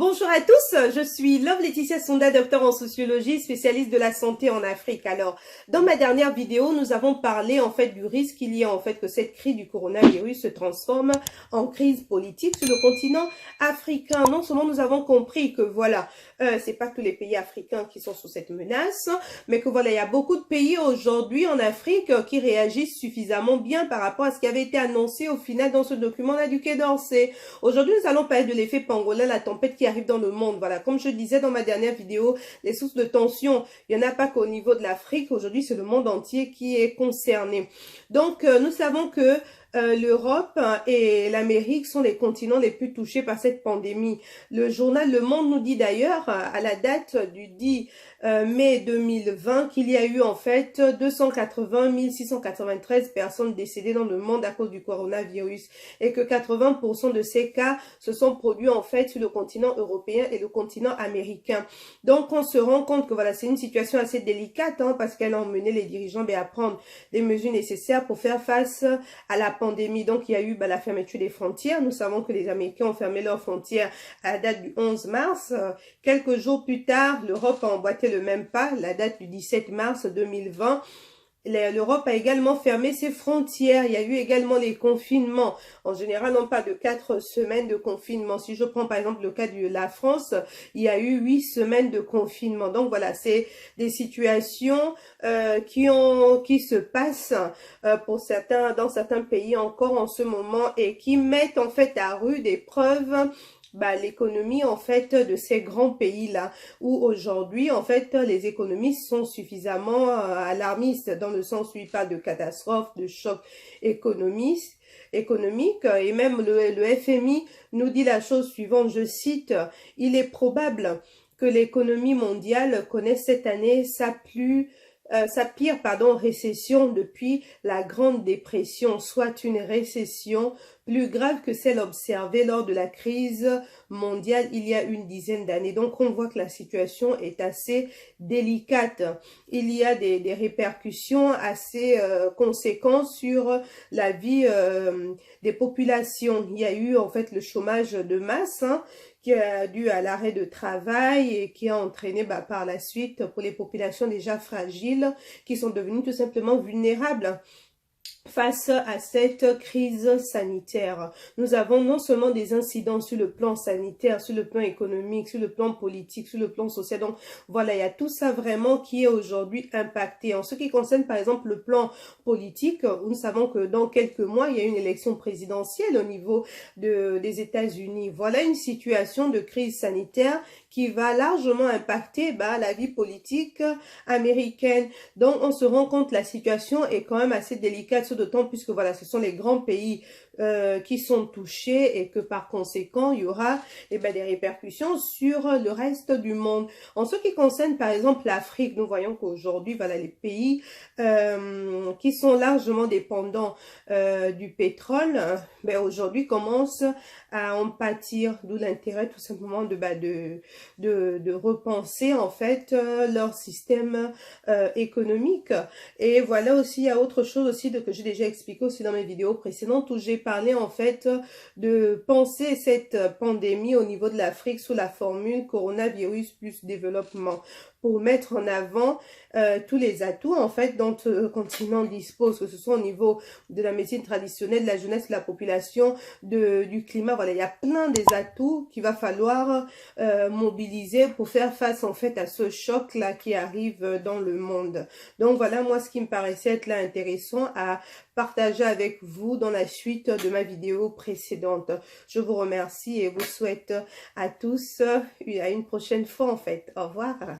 Bonjour à tous, je suis Love Laetitia Sonda, docteur en sociologie, spécialiste de la santé en Afrique. Alors, dans ma dernière vidéo, nous avons parlé en fait du risque qu'il y a en fait que cette crise du coronavirus se transforme en crise politique sur le continent africain. Non seulement nous avons compris que voilà, c'est pas tous les pays africains qui sont sous cette menace, mais que voilà, il y a beaucoup de pays aujourd'hui en Afrique qui réagissent suffisamment bien par rapport à ce qui avait été annoncé au final dans ce document-là du Quai d'Orsay. Aujourd'hui, nous allons parler de l'effet pangolin, la tempête qui arrive dans le monde. Voilà, comme je disais dans ma dernière vidéo, les sources de tension, il n'y en a pas qu'au niveau de l'Afrique. Aujourd'hui, c'est le monde entier qui est concerné. Donc, nous savons que l'Europe et l'Amérique sont les continents les plus touchés par cette pandémie. Le journal Le Monde nous dit d'ailleurs, à la date du 10 mai 2020, qu'il y a eu en fait 280 693 personnes décédées dans le monde à cause du coronavirus et que 80% de ces cas se sont produits en fait sur le continent européen et le continent américain. Donc on se rend compte que voilà, c'est une situation assez délicate parce qu'elle a emmené les dirigeants à prendre des mesures nécessaires pour faire face à la pandémie. Donc il y a eu la fermeture des frontières. Nous savons que les Américains ont fermé leurs frontières à la date du 11 mars. Quelques jours plus tard, l'Europe a emboîté le même pas, la date du 17 mars 2020. L'Europe a également fermé ses frontières. Il y a eu également les confinements. En général, on parle de 4 semaines de confinement. Si je prends par exemple le cas de la France, il y a eu 8 semaines de confinement. Donc voilà, c'est des situations qui se passent pour certains, dans certains pays encore en ce moment et qui mettent en fait à rude épreuve l'économie en fait de ces grands pays-là, où aujourd'hui en fait les économistes sont suffisamment alarmistes dans le sens où ils parlent de catastrophe, de choc économique, et même le FMI nous dit la chose suivante, je cite, « Il est probable que l'économie mondiale connaisse cette année sa pire récession depuis la Grande Dépression, soit une récession plus grave que celle observée lors de la crise mondiale il y a une dizaine d'années. » Donc on voit que la situation est assez délicate. Il y a des répercussions assez conséquentes sur la vie des populations. Il y a eu en fait le chômage de masse qui a dû à l'arrêt de travail et qui a entraîné par la suite pour les populations déjà fragiles qui sont devenues tout simplement vulnérables face à cette crise sanitaire. Nous avons non seulement des incidents sur le plan sanitaire, sur le plan économique, sur le plan politique, sur le plan social. Donc voilà, il y a tout ça vraiment qui est aujourd'hui impacté. En ce qui concerne par exemple le plan politique, nous savons que dans quelques mois, il y a une élection présidentielle au niveau des États-Unis. Voilà une situation de crise sanitaire qui va largement impacter la vie politique américaine. Donc on se rend compte que la situation est quand même assez délicate, d'autant puisque voilà, ce sont les grands pays qui sont touchés et que par conséquent, il y aura des répercussions sur le reste du monde. En ce qui concerne par exemple l'Afrique, nous voyons qu'aujourd'hui, voilà, les pays qui sont largement dépendants du pétrole, aujourd'hui commencent à en pâtir, d'où l'intérêt tout simplement de repenser en fait leur système économique. Et voilà aussi, il y a autre chose aussi que j'ai déjà expliqué aussi dans mes vidéos précédentes où j'ai parlé en fait de penser cette pandémie au niveau de l'Afrique sous la formule coronavirus plus développement, pour mettre en avant tous les atouts en fait dont le continent dispose, que ce soit au niveau de la médecine traditionnelle, de la jeunesse, de la population, du climat. Voilà, il y a plein des atouts qu'il va falloir mobiliser pour faire face en fait à ce choc là qui arrive dans le monde. Donc voilà, moi ce qui me paraissait être là intéressant à partager avec vous dans la suite de ma vidéo précédente. Je vous remercie et vous souhaite à tous à une prochaine fois en fait. Au revoir.